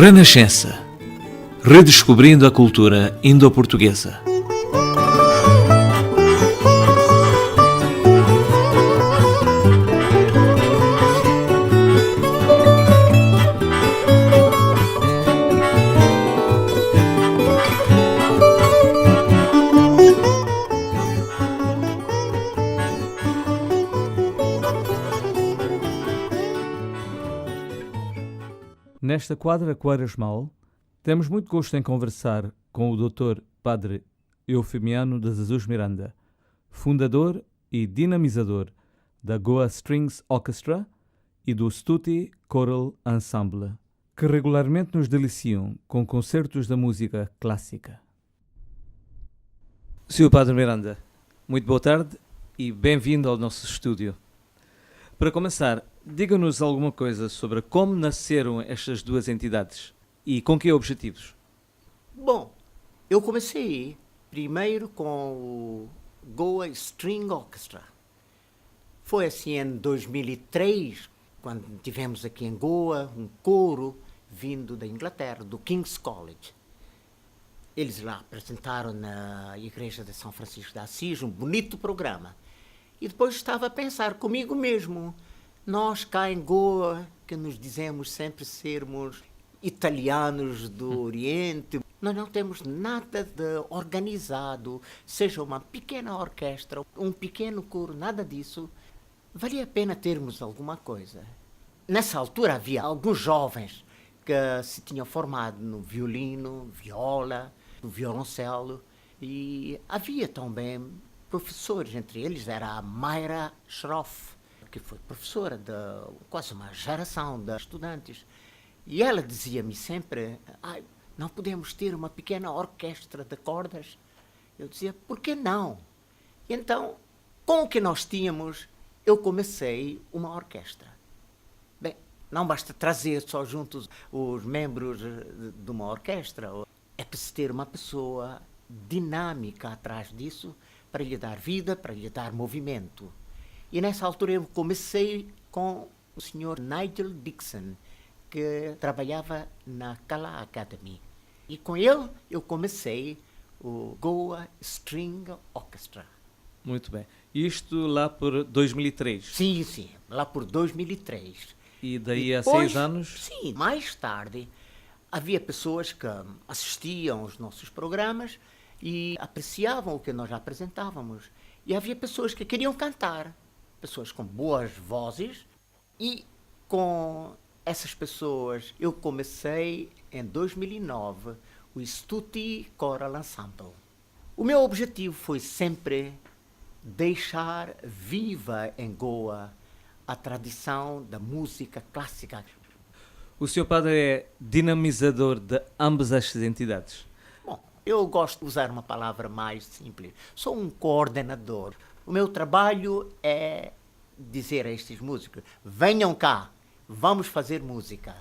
Renascença. Redescobrindo a cultura indo-portuguesa. Nesta quadra quaresmal, temos muito gosto em conversar com o Dr. Padre Eufemiano de Jesus Miranda, fundador e dinamizador da Goa Strings Orchestra e do Stuti Choral Ensemble, que regularmente nos deliciam com concertos da música clássica. Sr. Padre Miranda, muito boa tarde e bem-vindo ao nosso estúdio. Para começar, diga-nos alguma coisa sobre como nasceram estas duas entidades e com que objetivos. Bom, eu comecei primeiro com o Goa String Orchestra. Foi assim em 2003, quando tivemos aqui em Goa um coro vindo da Inglaterra, do King's College. Eles lá apresentaram na Igreja de São Francisco de Assis um bonito programa. E depois estava a pensar comigo mesmo, nós cá em Goa, que nos dizemos sempre sermos italianos do Oriente, nós não temos nada de organizado, seja uma pequena orquestra, um pequeno coro, nada disso. Valia a pena termos alguma coisa. Nessa altura havia alguns jovens que se tinham formado no violino, viola, no violoncelo, e havia também professores, entre eles era a Mayra Schroff, que foi professora de quase uma geração de estudantes. E ela dizia-me sempre, não podemos ter uma pequena orquestra de cordas? Eu dizia, por que não? E então, com o que nós tínhamos, eu comecei uma orquestra. Bem, não basta trazer só juntos os membros de uma orquestra, é preciso ter uma pessoa dinâmica atrás disso, para lhe dar vida, para lhe dar movimento. E nessa altura eu comecei com o Sr. Nigel Dixon, que trabalhava na Kala Academy. E com ele eu comecei o Goa String Orchestra. Muito bem. Isto lá por 2003? Sim, lá por 2003. E daí a Depois, 6 anos? Sim, mais tarde havia pessoas que assistiam aos nossos programas e apreciavam o que nós apresentávamos. E havia pessoas que queriam cantar, pessoas com boas vozes, e com essas pessoas eu comecei em 2009 o Stuti Choral Ensemble. O meu objetivo foi sempre deixar viva em Goa a tradição da música clássica. O Sr. Padre é dinamizador de ambas estas entidades? Eu gosto de usar uma palavra mais simples. Sou um coordenador. O meu trabalho é dizer a estes músicos, venham cá, vamos fazer música.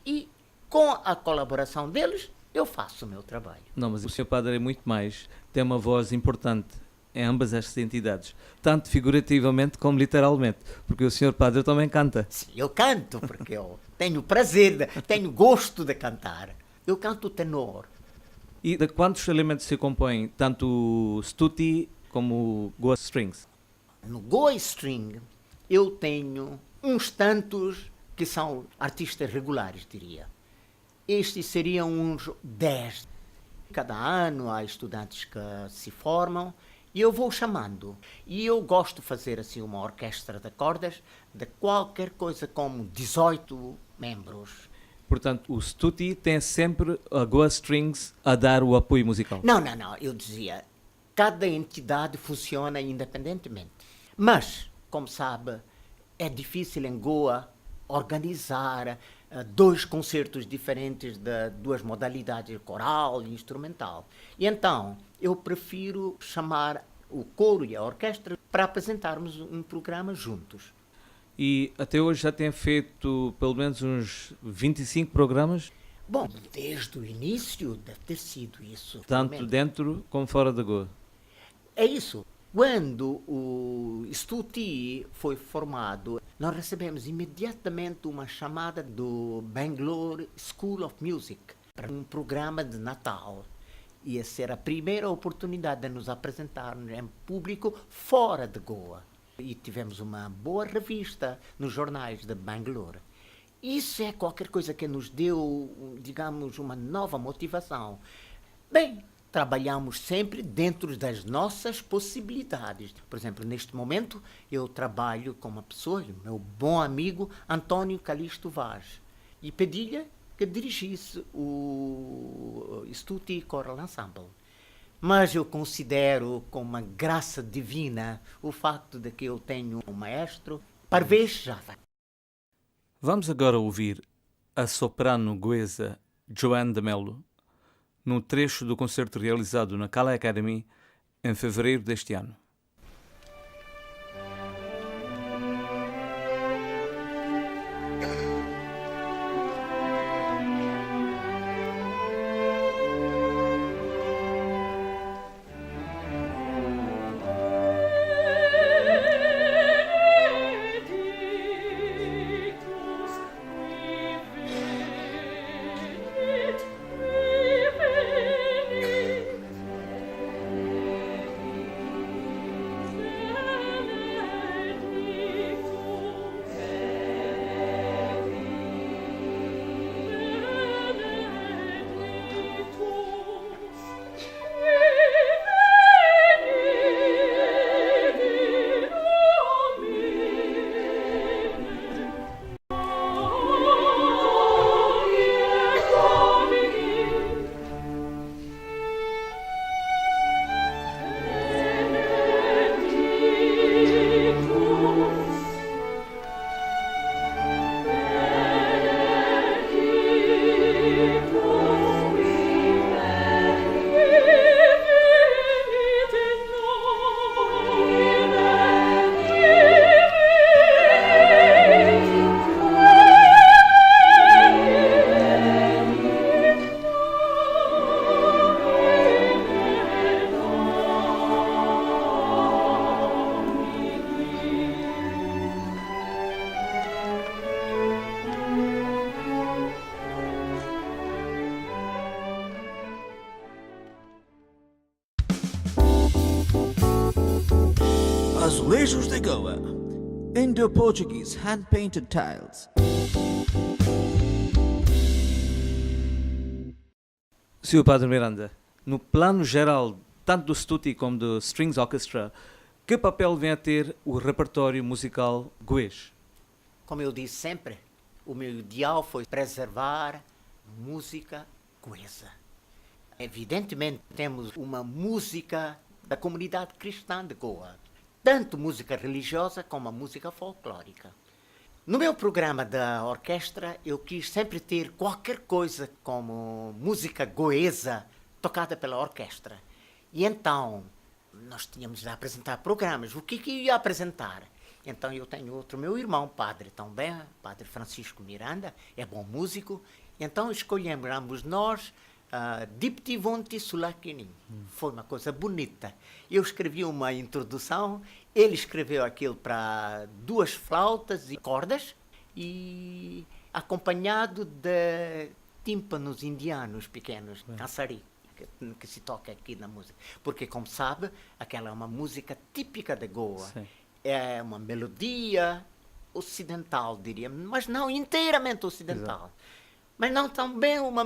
E com a colaboração deles, eu faço o meu trabalho. Não, mas o Sr. Padre é muito mais. Tem uma voz importante em ambas estas entidades. Tanto figurativamente como literalmente. Porque o Sr. Padre também canta. Sim, eu canto, porque eu tenho prazer, tenho gosto de cantar. Eu canto tenor. E de quantos elementos se compõem tanto o Stuti como o Goa Strings? No Goa String, eu tenho uns tantos que são artistas regulares, diria. Estes seriam uns 10. Cada ano há estudantes que se formam e eu vou chamando. E eu gosto de fazer assim uma orquestra de cordas de qualquer coisa como 18 membros. Portanto, o Stuti tem sempre a Goa Strings a dar o apoio musical. Não, eu dizia, cada entidade funciona independentemente. Mas, como sabe, é difícil em Goa organizar dois concertos diferentes de duas modalidades, coral e instrumental. E então, eu prefiro chamar o coro e a orquestra para apresentarmos um programa juntos. E até hoje já tem feito pelo menos uns 25 programas? Bom, desde o início deve ter sido isso. Tanto dentro como fora da Goa? É isso. Quando o Stuti foi formado, nós recebemos imediatamente uma chamada do Bangalore School of Music para um programa de Natal. Ia ser a primeira oportunidade de nos apresentarmos em público fora de Goa. E tivemos uma boa revista nos jornais de Bangalore. Isso é qualquer coisa que nos deu, digamos, uma nova motivação. Bem, trabalhamos sempre dentro das nossas possibilidades. Por exemplo, neste momento, eu trabalho com uma pessoa, meu bom amigo António Calixto Vaz, e pedi-lhe que dirigisse o Stuti Choral Ensemble. Mas eu considero como uma graça divina o facto de que eu tenho um maestro, Parvez Java. Vamos agora ouvir a soprano goesa Joanne de Mello, num trecho do concerto realizado na Kala Academy em fevereiro deste ano. Azulejos de Goa, Indo-Portuguese hand-painted tiles. Sr. Padre Miranda, no plano geral, tanto do Stuti como do Strings Orchestra, que papel vem a ter o repertório musical goês? Como eu disse sempre, o meu ideal foi preservar música goesa. Evidentemente, temos uma música da comunidade cristã de Goa, tanto música religiosa como a música folclórica. No meu programa da orquestra, eu quis sempre ter qualquer coisa como música goesa tocada pela orquestra. E então, nós tínhamos de apresentar programas. O que eu ia apresentar? Então, eu tenho outro meu irmão, padre também, padre Francisco Miranda, é bom músico. Então, escolhemos ambos nós Dipti Vonti Sulakini. Foi uma coisa bonita. Eu escrevi uma introdução, ele escreveu aquilo para 2 flautas e cordas, e acompanhado de tímpanos indianos pequenos, cansari, que se toca aqui na música. Porque, como sabe, aquela é uma música típica de Goa. Sim. É uma melodia ocidental, diria, mas não inteiramente ocidental. Exato. Mas não também uma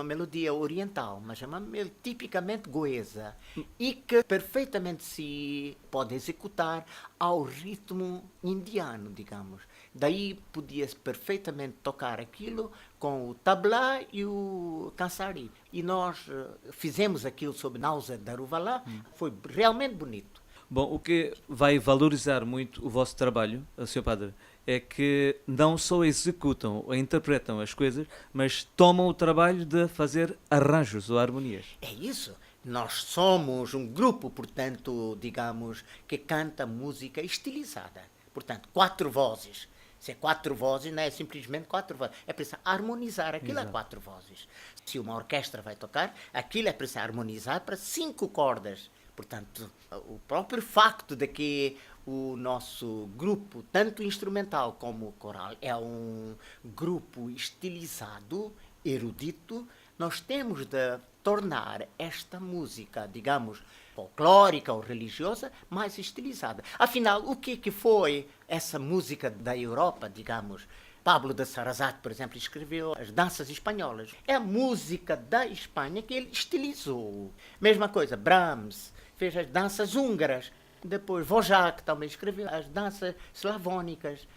melodia oriental, mas é uma tipicamente goesa e que perfeitamente se pode executar ao ritmo indiano, digamos. Daí podia-se perfeitamente tocar aquilo com o tabla e o kansari. E nós fizemos aquilo sob Nauza Daruvala, foi realmente bonito. Bom, o que vai valorizar muito o vosso trabalho, Sr. Padre, é que não só executam ou interpretam as coisas, mas tomam o trabalho de fazer arranjos ou harmonias. É isso. Nós somos um grupo, portanto, digamos, que canta música estilizada. Portanto, 4 vozes. Se é 4 vozes, não é simplesmente 4 vozes. É preciso harmonizar aquilo a 4 vozes. Se uma orquestra vai tocar, aquilo é preciso harmonizar para 5 cordas. Portanto, o próprio facto de que o nosso grupo, tanto instrumental como coral, é um grupo estilizado, erudito, nós temos de tornar esta música, digamos, folclórica ou religiosa, mais estilizada. Afinal, o que foi essa música da Europa, digamos? Pablo de Sarasate, por exemplo, escreveu as danças espanholas. É a música da Espanha que ele estilizou. Mesma coisa, Brahms fez as danças húngaras. Depois, Dvořák também escreveu as danças slavónicas.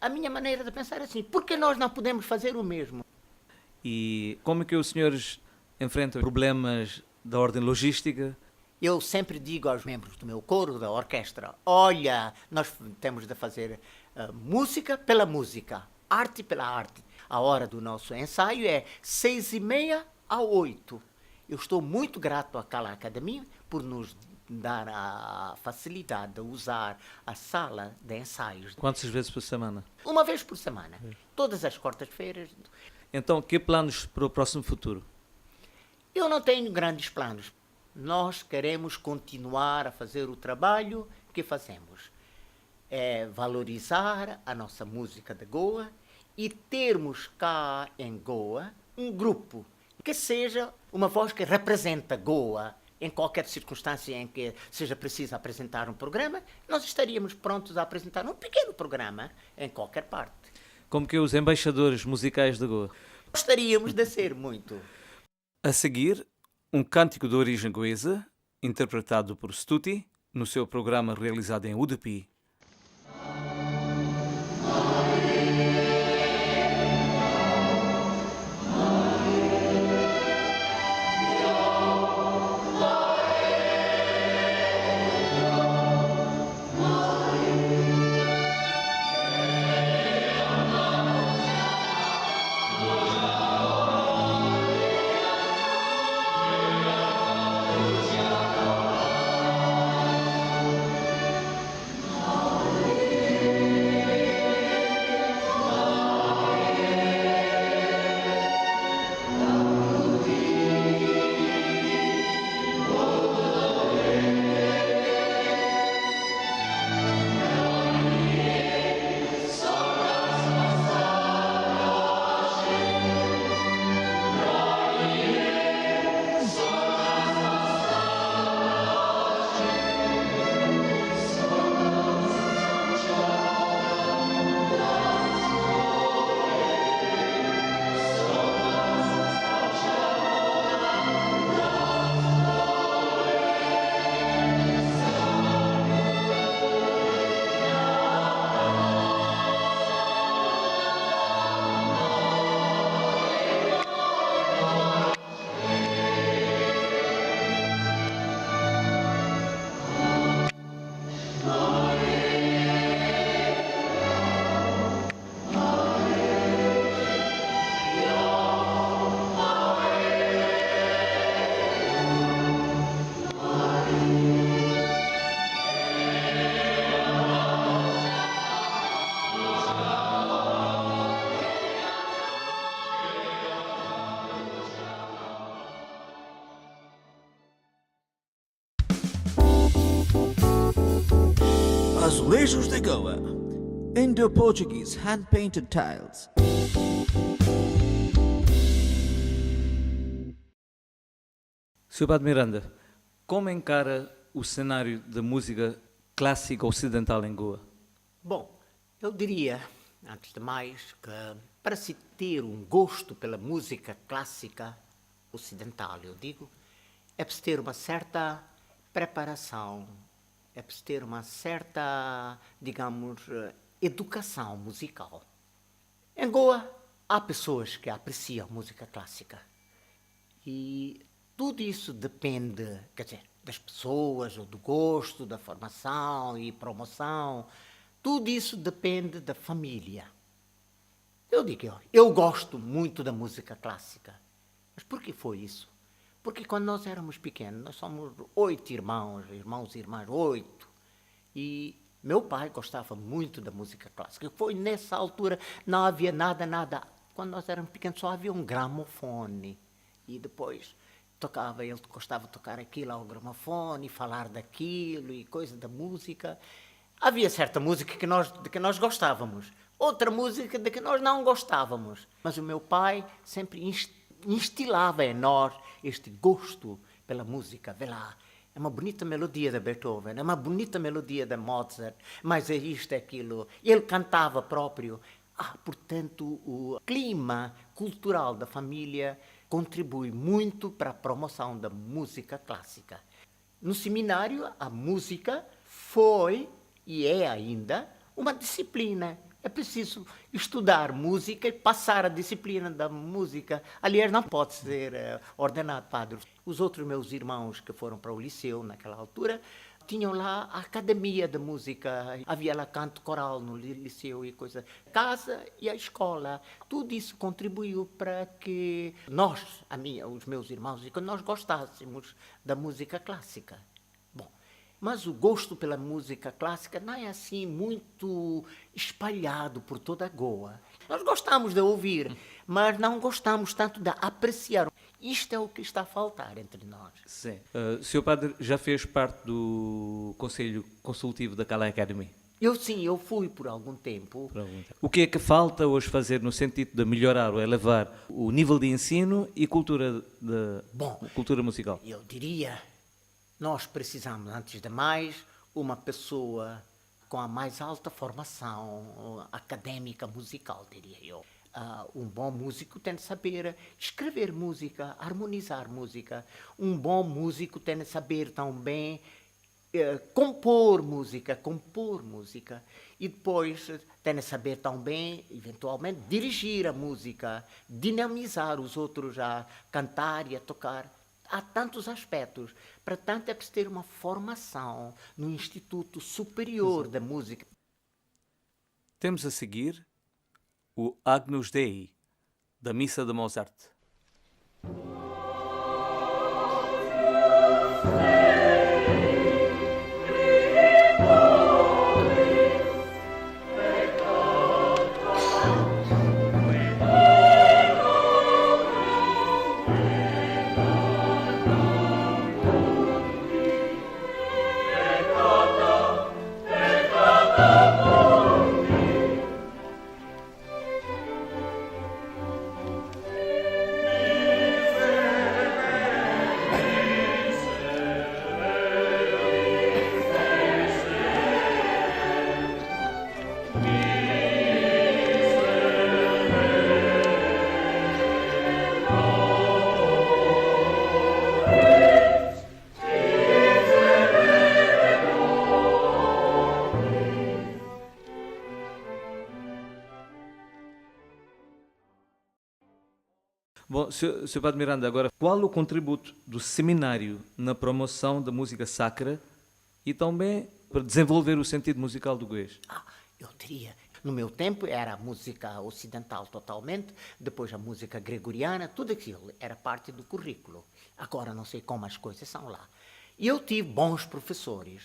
A minha maneira de pensar é assim, por que nós não podemos fazer o mesmo? E como é que os senhores enfrentam problemas da ordem logística? Eu sempre digo aos membros do meu coro, da orquestra, olha, nós temos de fazer música pela música, arte pela arte. A hora do nosso ensaio é 6h30 a 8h. Eu estou muito grato àquela academia por nos dar a facilidade de usar a sala de ensaios. Quantas vezes por semana? Uma vez por semana, todas as quartas-feiras. Então, que planos para o próximo futuro? Eu não tenho grandes planos. Nós queremos continuar a fazer o trabalho que fazemos. É valorizar a nossa música de Goa e termos cá em Goa um grupo que seja uma voz que representa Goa. Em qualquer circunstância em que seja preciso apresentar um programa, nós estaríamos prontos a apresentar um pequeno programa em qualquer parte. Como que os embaixadores musicais de Goa? Gostaríamos de ser muito. A seguir, um cântico de origem goesa, interpretado por Stuti, no seu programa realizado em Udupi. Azulejos de Goa. Indo-Portuguese hand-painted tiles. Sr. Padre Miranda, como encara o cenário da música clássica ocidental em Goa? Bom, eu diria, antes de mais, que para se ter um gosto pela música clássica ocidental, eu digo, é preciso ter uma certa preparação, é preciso ter uma certa, digamos, educação musical. Em Goa, há pessoas que apreciam música clássica e tudo isso depende, quer dizer, das pessoas, ou do gosto, da formação e promoção. Tudo isso depende da família. Eu digo, eu gosto muito da música clássica. Mas por que foi isso? Porque quando nós éramos pequenos, nós somos 8 irmãos e irmãs, 8. E meu pai gostava muito da música clássica. Foi nessa altura, não havia nada. Quando nós éramos pequenos, só havia um gramofone. E depois tocava, ele gostava de tocar aquilo ao gramofone, falar daquilo e coisa da música. Havia certa música de que nós gostávamos, outra música de que nós não gostávamos. Mas o meu pai sempre instilava em nós este gosto pela música. Vê lá, é uma bonita melodia de Beethoven, é uma bonita melodia de Mozart, mas é isto, é aquilo. Ele cantava próprio. Portanto, o clima cultural da família contribui muito para a promoção da música clássica. No seminário, a música foi, e é ainda, uma disciplina. É preciso estudar música e passar a disciplina da música. Aliás, não pode ser ordenado padre. Os outros meus irmãos que foram para o liceu naquela altura tinham lá a academia de música. Havia lá canto coral no liceu e coisa. Casa e a escola. Tudo isso contribuiu para que nós, os meus irmãos, que nós gostássemos da música clássica. Mas o gosto pela música clássica não é assim muito espalhado por toda a Goa. Nós gostamos de ouvir, mas não gostamos tanto de apreciar. Isto é o que está a faltar entre nós. Sim. O Sr. Padre já fez parte do Conselho Consultivo da Kala Academy? Eu fui por algum tempo. O que é que falta hoje fazer no sentido de melhorar ou elevar o nível de ensino e cultura musical? Eu diria... Nós precisamos, antes de mais, uma pessoa com a mais alta formação académica musical, diria eu. Um bom músico tem de saber escrever música, harmonizar música. Um bom músico tem de saber também compor música. E depois tem de saber também, eventualmente, dirigir a música, dinamizar os outros a cantar e a tocar. Há tantos aspectos. Para tanto, é preciso ter uma formação no Instituto Superior da Música. Temos a seguir o Agnus Dei, da Missa de Mozart. Bom, Sr. Padre Miranda, agora, qual o contributo do seminário na promoção da música sacra e também para desenvolver o sentido musical do goês? Eu diria, no meu tempo era a música ocidental totalmente, depois a música gregoriana, tudo aquilo era parte do currículo. Agora não sei como as coisas são lá. E eu tive bons professores.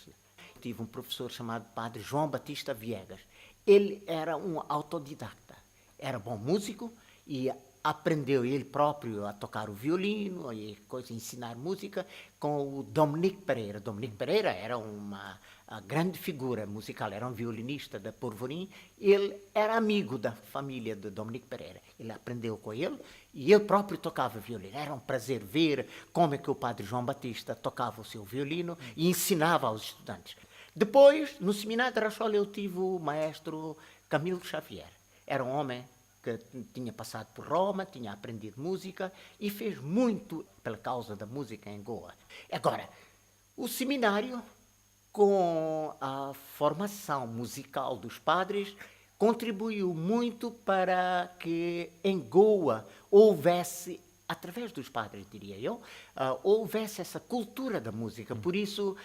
Tive um professor chamado Padre João Batista Viegas. Ele era um autodidacta, era bom músico e aprendeu ele próprio a tocar o violino e ensinar música com o Dominique Pereira. Dominique Pereira era uma grande figura musical, era um violinista da Porvorim. Ele era amigo da família de Dominique Pereira. Ele aprendeu com ele e ele próprio tocava violino. Era um prazer ver como é que o Padre João Batista tocava o seu violino e ensinava aos estudantes. Depois, no seminário de Rachola, eu tive o maestro Camilo Xavier. Era um homem que tinha passado por Roma, tinha aprendido música e fez muito pela causa da música em Goa. Agora, o seminário, com a formação musical dos padres, contribuiu muito para que em Goa houvesse, através dos padres, diria eu, houvesse essa cultura da música. Por isso,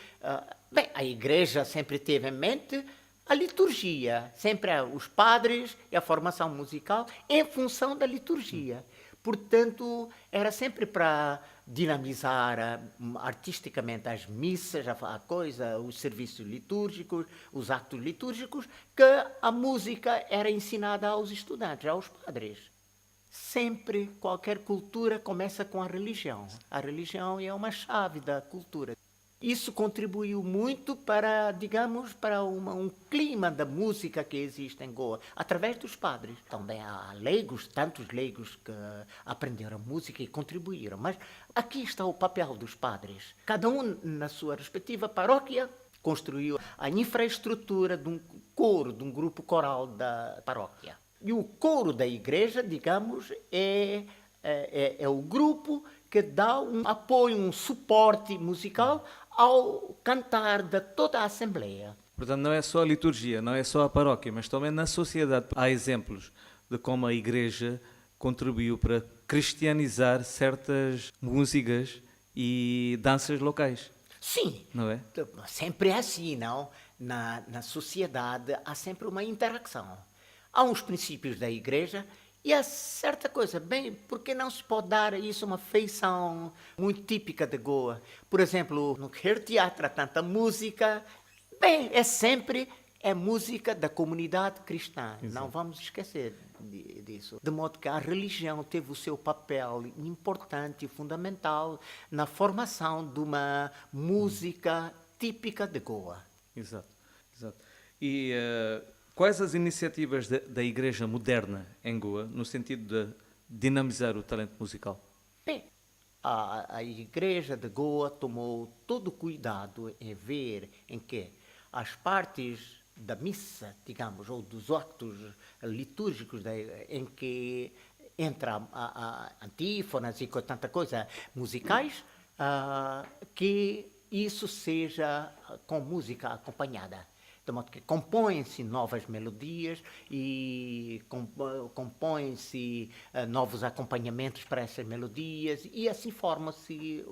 a Igreja sempre teve em mente a liturgia, sempre os padres e a formação musical em função da liturgia. Portanto, era sempre para dinamizar artisticamente as missas, a coisa, os serviços litúrgicos, os atos litúrgicos, que a música era ensinada aos estudantes, aos padres. Sempre, qualquer cultura começa com a religião. A religião é uma chave da cultura. Isso contribuiu muito para, digamos, para um clima da música que existe em Goa, através dos padres. Também há leigos, tantos leigos que aprenderam música e contribuíram. Mas aqui está o papel dos padres. Cada um, na sua respectiva paróquia, construiu a infraestrutura de um coro, de um grupo coral da paróquia. E o coro da igreja, digamos, é o grupo que dá um apoio, um suporte musical ao cantar de toda a Assembleia. Portanto, não é só a liturgia, não é só a paróquia, mas também na sociedade há exemplos de como a Igreja contribuiu para cristianizar certas músicas e danças locais, Sim, não é? sempre é assim, não? Na sociedade há sempre uma interação. Há uns princípios da Igreja e há certa coisa, bem, porque não se pode dar a isso uma feição muito típica de Goa? Por exemplo, no teatro há tanta música, bem, sempre é música da comunidade cristã. Exato. Não vamos esquecer disso. De modo que a religião teve o seu papel importante e fundamental na formação de uma música típica de Goa. Exato, exato. E quais as iniciativas da Igreja moderna em Goa, no sentido de dinamizar o talento musical? Bem, a Igreja de Goa tomou todo o cuidado em ver em que as partes da missa, digamos, ou dos actos litúrgicos em que entra a antífonas e tanta coisa musicais, que isso seja com música acompanhada. De modo que compõem-se novas melodias e compõem-se novos acompanhamentos para essas melodias e assim formam-se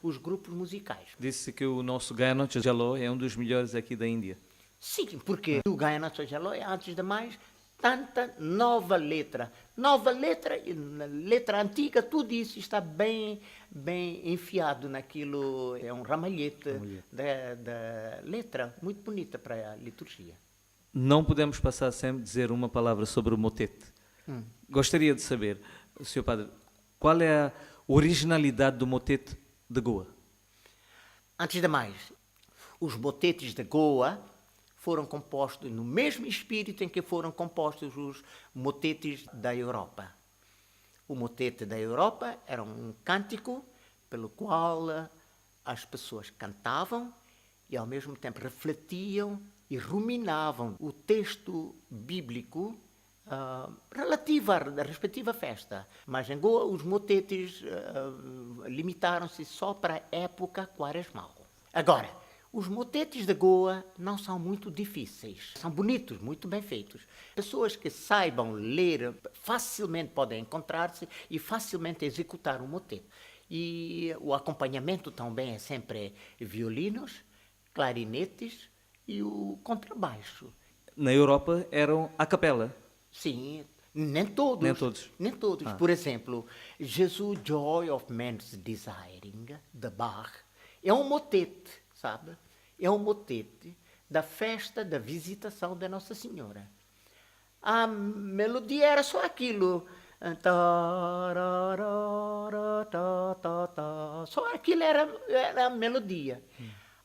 os grupos musicais. Disse que o nosso Gayana Chajalo é um dos melhores aqui da Índia. Sim, porque o Gayana Chajalo é, antes de mais, tanta nova letra. Nova letra, letra antiga, tudo isso está bem enfiado naquilo, é um ramalhete da letra, muito bonita para a liturgia. Não podemos passar sem dizer uma palavra sobre o motete. Gostaria de saber, Sr. Padre, qual é a originalidade do motete de Goa? Antes de mais, os motetes de Goa foram compostos no mesmo espírito em que foram compostos os motetes da Europa. O motete da Europa era um cântico pelo qual as pessoas cantavam e ao mesmo tempo refletiam e ruminavam o texto bíblico relativo à respectiva festa. Mas em Goa os motetes limitaram-se só para a época quaresmal. Agora, os motetes de Goa não são muito difíceis. São bonitos, muito bem feitos. Pessoas que saibam ler facilmente podem encontrar-se e facilmente executar um motete. E o acompanhamento também é sempre violinos, clarinetes e o contrabaixo. Na Europa eram a capela. Sim, nem todos. Nem todos. Nem todos. Por exemplo, Jesus Joy of Man's Desiring, de Bach, é um motete, sabe? É um motete da festa da visitação da Nossa Senhora. A melodia era só aquilo. Só aquilo era a melodia.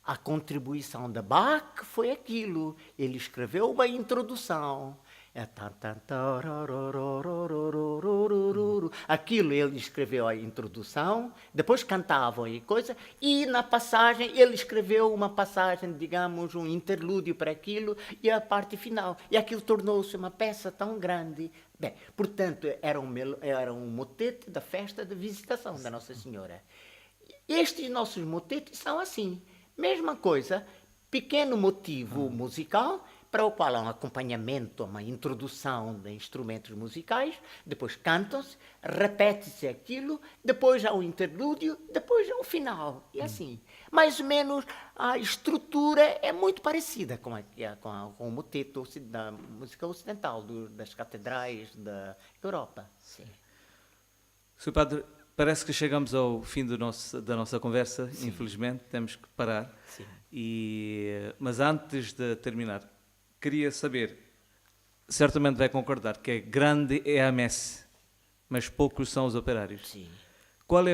A contribuição de Bach foi aquilo. Ele escreveu uma introdução. Aquilo ele escreveu a introdução, depois cantavam e coisa, e na passagem ele escreveu uma passagem, digamos, um interlúdio para aquilo e a parte final. E aquilo tornou-se uma peça tão grande. Bem, portanto, era um motete da festa de visitação da Nossa Senhora. Estes nossos motetes são assim. Mesma coisa, pequeno motivo musical, para o qual há um acompanhamento, uma introdução de instrumentos musicais, depois cantam-se, repete-se aquilo, depois há um interlúdio, depois há o final, e assim. Mais ou menos a estrutura é muito parecida com o moteto da música ocidental, das catedrais da Europa. Sim. Sr. Padre, parece que chegamos ao fim da nossa conversa, sim. Infelizmente, temos que parar. Sim. Mas antes de terminar, queria saber, certamente vai concordar, que grande é a messe, mas poucos são os operários. Sim. Qual é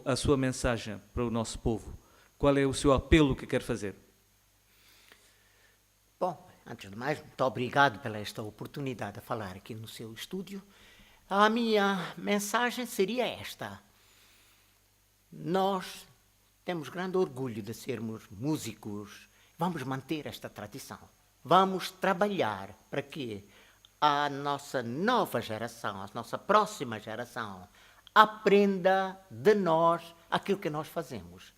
a sua mensagem para o nosso povo? Qual é o seu apelo que quer fazer? Bom, antes de mais, muito obrigado pela esta oportunidade de falar aqui no seu estúdio. A minha mensagem seria esta. Nós temos grande orgulho de sermos músicos. Vamos manter esta tradição. Vamos trabalhar para que a nossa nova geração, a nossa próxima geração, aprenda de nós aquilo que nós fazemos.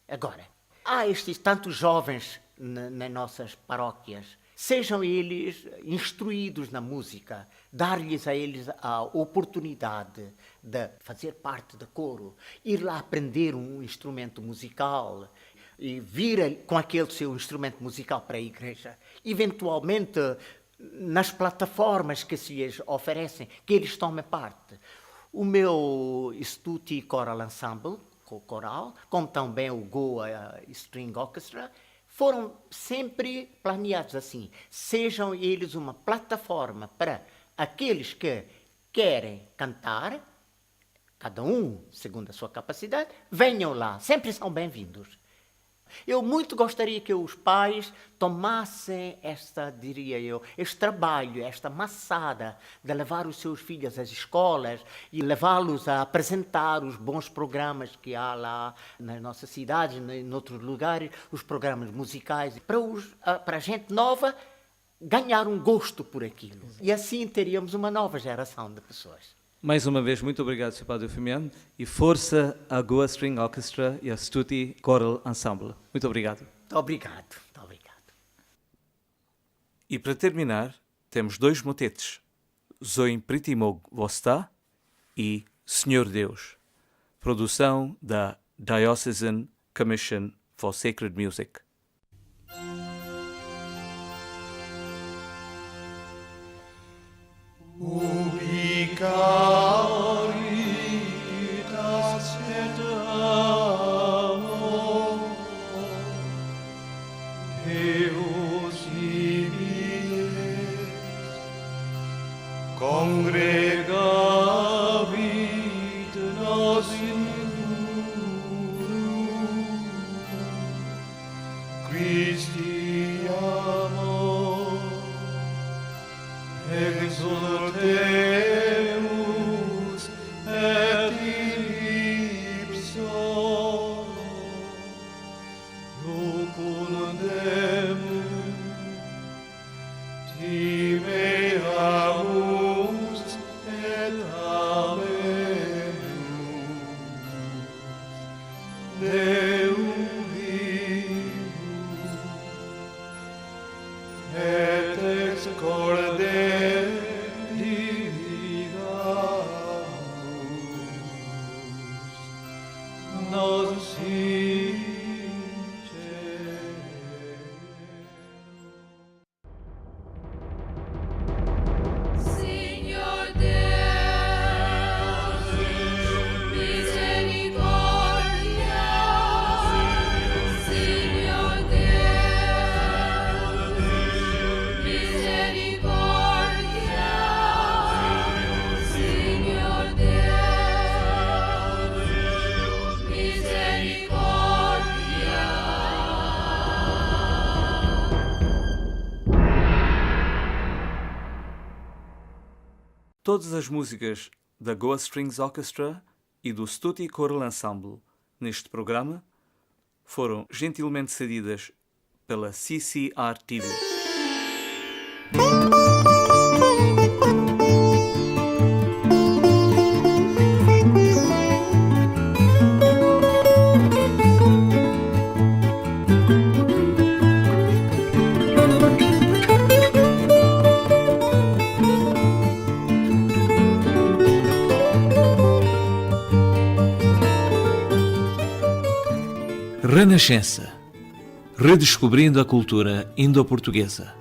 Agora, há estes tantos jovens nas nossas paróquias, sejam eles instruídos na música, dar-lhes a eles a oportunidade de fazer parte do coro, ir lá aprender um instrumento musical e vir com aquele seu instrumento musical para a igreja. Eventualmente, nas plataformas que se lhes oferecem, que eles tomem parte. O meu Stuti Choral Ensemble, coral, como também o Goa String Orchestra, foram sempre planeados assim. Sejam eles uma plataforma para aqueles que querem cantar, cada um segundo a sua capacidade, venham lá, sempre são bem-vindos. Eu muito gostaria que os pais tomassem este trabalho, esta maçada de levar os seus filhos às escolas e levá-los a apresentar os bons programas que há lá nas nossas cidades, em outros lugares, os programas musicais, para a gente nova ganhar um gosto por aquilo. E assim teríamos uma nova geração de pessoas. Mais uma vez, muito obrigado, Sr. Padre Eufemiano, e força à Goa String Orchestra e à Stuti Choral Ensemble. Muito obrigado. Muito obrigado, muito obrigado. E para terminar, temos 2 motetes, Zoin Pritimog Vostá e Senhor Deus, produção da Diocesan Commission for Sacred Music. Caritas et amor, Deus imites, congregavit nos in uno, Christi amor, exultemus et ipso lucundemus, timeamus et amemus Deum vivus et ex corde divigamus nos Signor Deus, misericordia. Signor Deus, misericordia. Signor Deus, misericordia. Todas as músicas da Goa Strings Orchestra e do Stuti Choral Ensemble neste programa foram gentilmente cedidas pela CCR TV. Renascença. Redescobrindo a cultura indo-portuguesa.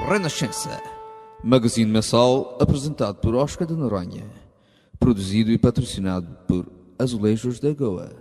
Renascença. Magazine mensal apresentado por Oscar de Noronha. Produzido e patrocinado por Azulejos da Goa.